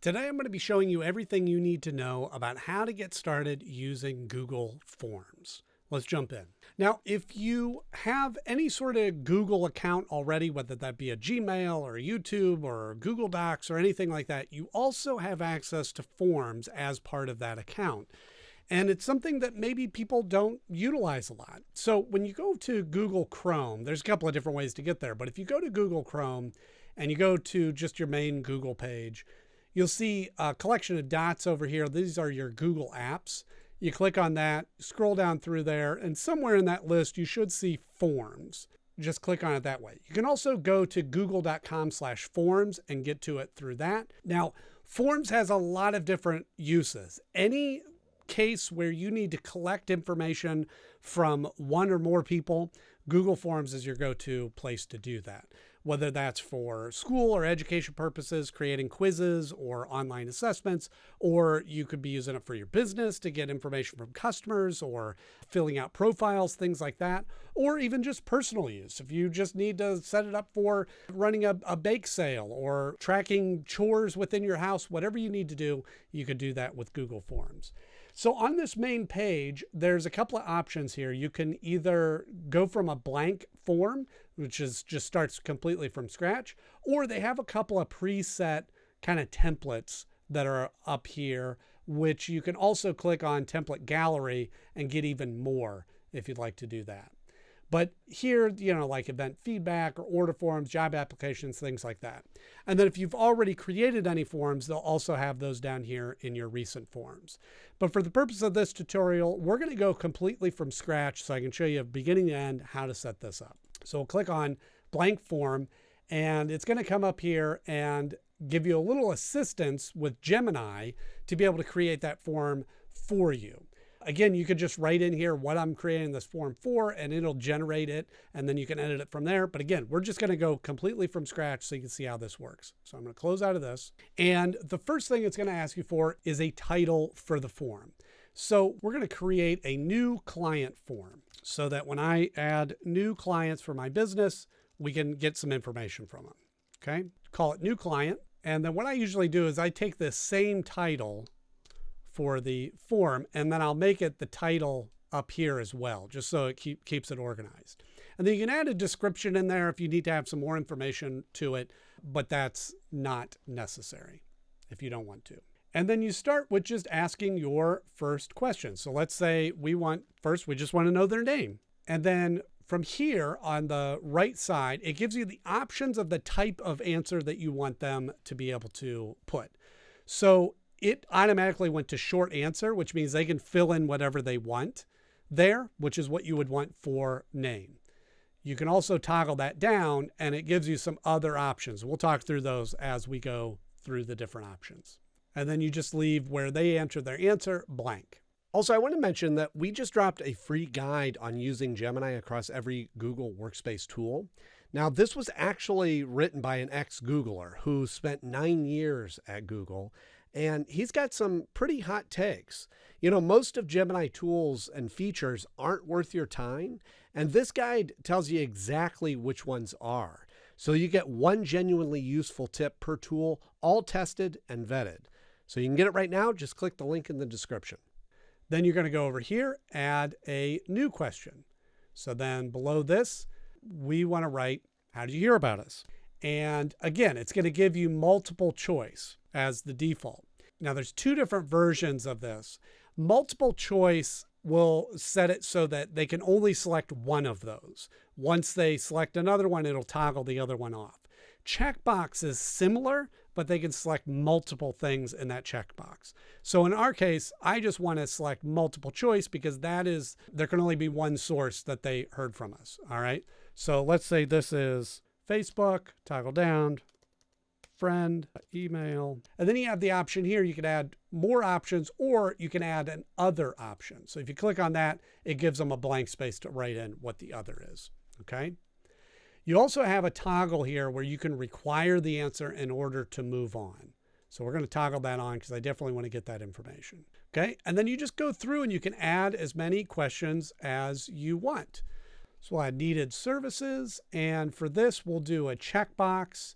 Today I'm going to be showing you everything you need to know about how to get started using Google Forms. Let's jump in. Now, if you have any sort of Google account already, whether that be a Gmail or YouTube or Google Docs or anything like that, you also have access to Forms as part of that account. And it's something that maybe people don't utilize a lot. So when you go to Google Chrome, there's a couple of different ways to get there. But if you go to Google Chrome and you go to just your main Google page, you'll see a collection of dots over here. These are your Google apps. You click on that, scroll down through there, and somewhere in that list, you should see Forms. Just click on it that way. You can also go to google.com/forms and get to it through that. Now, Forms has a lot of different uses. Any case where you need to collect information from one or more people, Google Forms is your go-to place to do that. Whether that's for school or education purposes, creating quizzes or online assessments, or you could be using it for your business to get information from customers or filling out profiles, things like that, or even just personal use. If you just need to set it up for running a bake sale or tracking chores within your house, whatever you need to do, you could do that with Google Forms. So on this main page, there's a couple of options here. You can either go from a blank form, which is just starts completely from scratch, or they have a couple of preset kind of templates that are up here, which you can also click on template gallery and get even more if you'd like to do that. But here, like event feedback or order forms, job applications, things like that. And then if you've already created any forms, they'll also have those down here in your recent forms. But for the purpose of this tutorial, we're going to go completely from scratch so I can show you beginning to end how to set this up. So we'll click on blank form, and it's going to come up here and give you a little assistance with Gemini to be able to create that form for you. Again, you could just write in here what I'm creating this form for, and it'll generate it, and then you can edit it from there. But again, we're just going to go completely from scratch so you can see how this works. So I'm going to close out of this. And the first thing it's going to ask you for is a title for the form. So we're going to create a new client form so that when I add new clients for my business, we can get some information from them. Okay, call it new client. And then what I usually do is I take this same title for the form, and then I'll make it the title up here as well, just so it keeps it organized. And then you can add a description in there if you need to have some more information to it, but that's not necessary if you don't want to. And then you start with just asking your first question. So let's say we just want to know their name. And then from here on the right side, it gives you the options of the type of answer that you want them to be able to put. So it automatically went to short answer, which means they can fill in whatever they want there, which is what you would want for name. You can also toggle that down and it gives you some other options. We'll talk through those as we go through the different options. And then you just leave where they enter their answer blank. Also, I want to mention that we just dropped a free guide on using Gemini across every Google Workspace tool. Now, this was actually written by an ex-Googler who spent 9 years at Google, and he's got some pretty hot takes. Most of Gemini tools and features aren't worth your time, and this guide tells you exactly which ones are. So you get one genuinely useful tip per tool, all tested and vetted. So you can get it right now. Just click the link in the description. Then you're going to go over here, add a new question. So then below this, we want to write, how did you hear about us? And again, it's going to give you multiple choice as the default. Now there's two different versions of this. Multiple choice will set it so that they can only select one of those. Once they select another one, it'll toggle the other one off. Checkbox is similar, but they can select multiple things in that checkbox. So in our case, I just want to select multiple choice because there can only be one source that they heard from us. All right. So let's say this is Facebook, toggle down, friend, email. And then you have the option here. You can add more options or you can add an other option. So if you click on that, it gives them a blank space to write in what the other is. Okay. You also have a toggle here where you can require the answer in order to move on. So we're going to toggle that on because I definitely want to get that information. Okay. And then you just go through and you can add as many questions as you want. So we'll add needed services. And for this, we'll do a checkbox.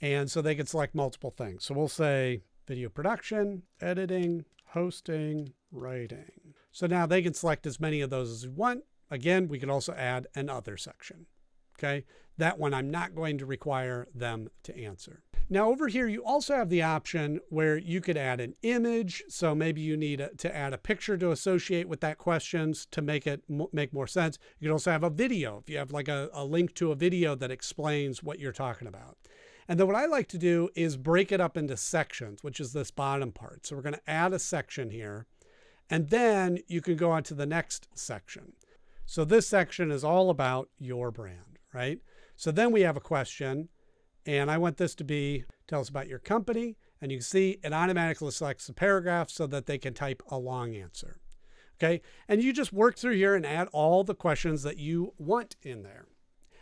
And so they can select multiple things. So we'll say video production, editing, hosting, writing. So now they can select as many of those as we want. Again, we can also add an other section. Okay, that one I'm not going to require them to answer. Now over here, you also have the option where you could add an image. So maybe you need to add a picture to associate with that questions to make it make more sense. You can also have a video if you have like a link to a video that explains what you're talking about. And then what I like to do is break it up into sections, which is this bottom part. So we're going to add a section here, and then you can go on to the next section. So this section is all about your brand, right? So then we have a question, and I want this to be, tell us about your company. And you can see it automatically selects the paragraph so that they can type a long answer. Okay. And you just work through here and add all the questions that you want in there.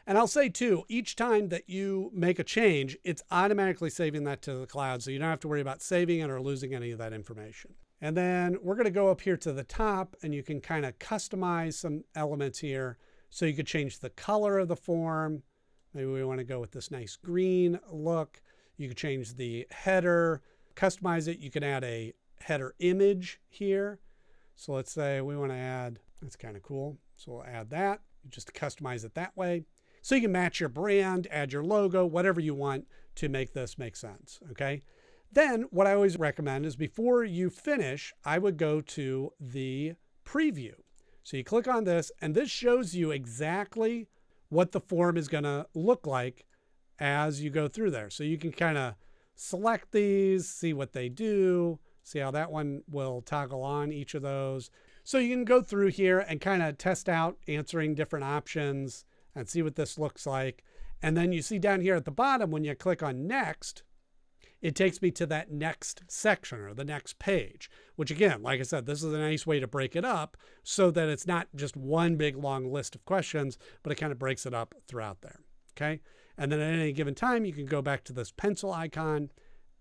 And I'll say too, each time that you make a change, it's automatically saving that to the cloud. So you don't have to worry about saving it or losing any of that information. And then we're going to go up here to the top and you can kind of customize some elements here. So you could change the color of the form. Maybe we want to go with this nice green look. You could change the header, customize it. You can add a header image here. So let's say we want to add, that's kind of cool. So we'll add that, just customize it that way. So you can match your brand, add your logo, whatever you want to make this make sense, okay? Then what I always recommend is before you finish, I would go to the preview. So you click on this, and this shows you exactly what the form is gonna look like as you go through there. So you can kind of select these, see what they do, see how that one will toggle on each of those. So you can go through here and kind of test out answering different options and see what this looks like. And then you see down here at the bottom, when you click on next, it takes me to that next section or the next page, which again, like I said, this is a nice way to break it up so that it's not just one big long list of questions, but it kind of breaks it up throughout there. Okay. And then at any given time, you can go back to this pencil icon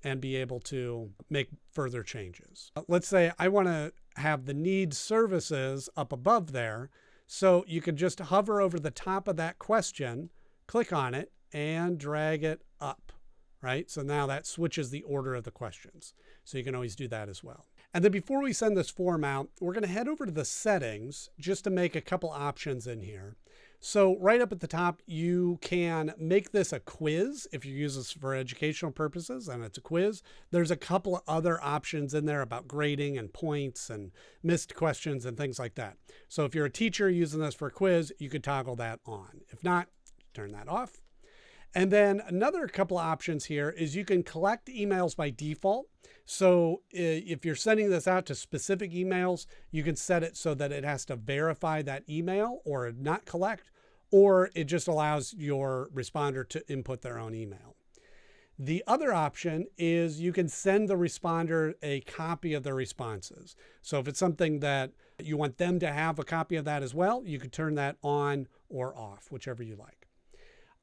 and be able to make further changes. Let's say I want to have the needs services up above there. So you can just hover over the top of that question, click on it, and drag it up, right? So now that switches the order of the questions. So you can always do that as well. And then before we send this form out, we're going to head over to the settings just to make a couple options in here. So right up at the top, you can make this a quiz. If you use this for educational purposes, and it's a quiz. There's a couple of other options in there about grading and points and missed questions and things like that. So if you're a teacher using this for a quiz, you could toggle that on. If not, turn that off. And then another couple of options here is you can collect emails by default. So if you're sending this out to specific emails, you can set it so that it has to verify that email or not collect, or it just allows your responder to input their own email. The other option is you can send the responder a copy of their responses. So if it's something that you want them to have a copy of that as well, you could turn that on or off, whichever you like.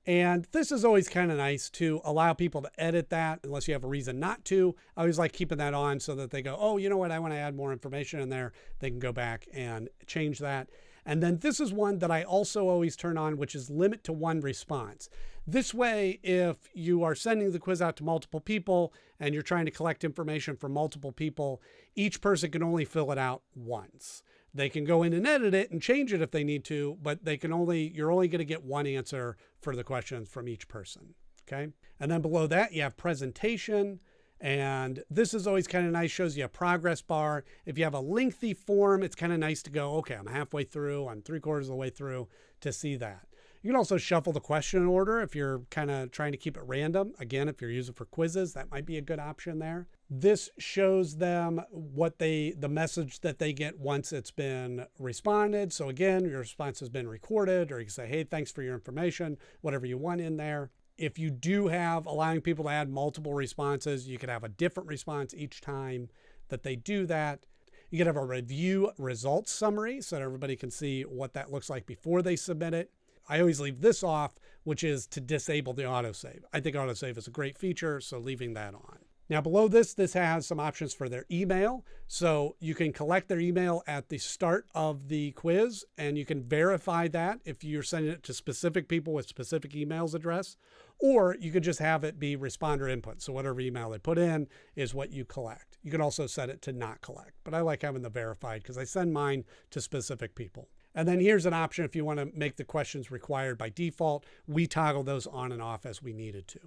And this is always kind of nice to allow people to edit that unless you have a reason not to. I always like keeping that on so that they go, oh, you know what, I want to add more information in there. They can go back and change that. And then this is one that I also always turn on, which is limit to one response. This way, if you are sending the quiz out to multiple people and you're trying to collect information from multiple people, each person can only fill it out once. They can go in and edit it and change it if they need to, but you're only going to get one answer for the questions from each person. Okay. And then below that, you have presentation. And this is always kind of nice, shows you a progress bar. If you have a lengthy form, it's kind of nice to go, okay, I'm halfway through, I'm 3/4 of the way through to see that. You can also shuffle the question order if you're kind of trying to keep it random. Again, if you're using for quizzes, that might be a good option there. This shows them the message that they get once it's been responded. So again, your response has been recorded, or you can say, hey, thanks for your information, whatever you want in there. If you do have allowing people to add multiple responses, you could have a different response each time that they do that. You could have a review results summary so that everybody can see what that looks like before they submit it. I always leave this off, which is to disable the autosave. I think autosave is a great feature, so leaving that on. Now below this has some options for their email. So you can collect their email at the start of the quiz, and you can verify that if you're sending it to specific people with specific emails address, or you could just have it be responder input. So whatever email they put in is what you collect. You can also set it to not collect, but I like having the verified because I send mine to specific people. And then here's an option if you want to make the questions required by default. We toggle those on and off as we needed to.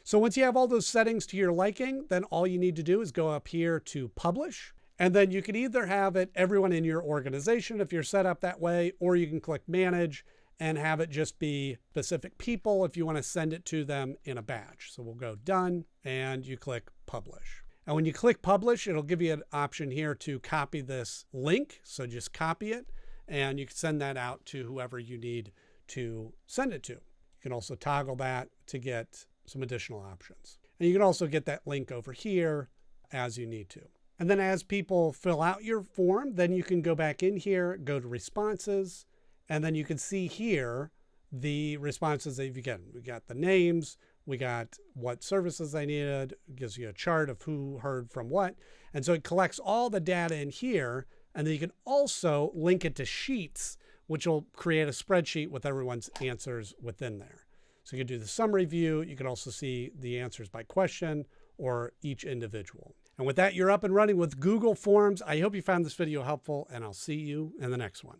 So once you have all those settings to your liking, then all you need to do is go up here to publish. And then you can either have it everyone in your organization if you're set up that way, or you can click manage and have it just be specific people if you want to send it to them in a batch. So we'll go done and you click publish. And when you click publish, it'll give you an option here to copy this link. So just copy it and you can send that out to whoever you need to send it to. You can also toggle that to get some additional options. And you can also get that link over here as you need to. And then as people fill out your form, then you can go back in here, go to responses, and then you can see here the responses that you get. We got the names, we got what services they needed, it gives you a chart of who heard from what. And so it collects all the data in here, and then you can also link it to sheets, which will create a spreadsheet with everyone's answers within there. So you can do the summary view. You can also see the answers by question or each individual. And with that, you're up and running with Google Forms. I hope you found this video helpful, and I'll see you in the next one.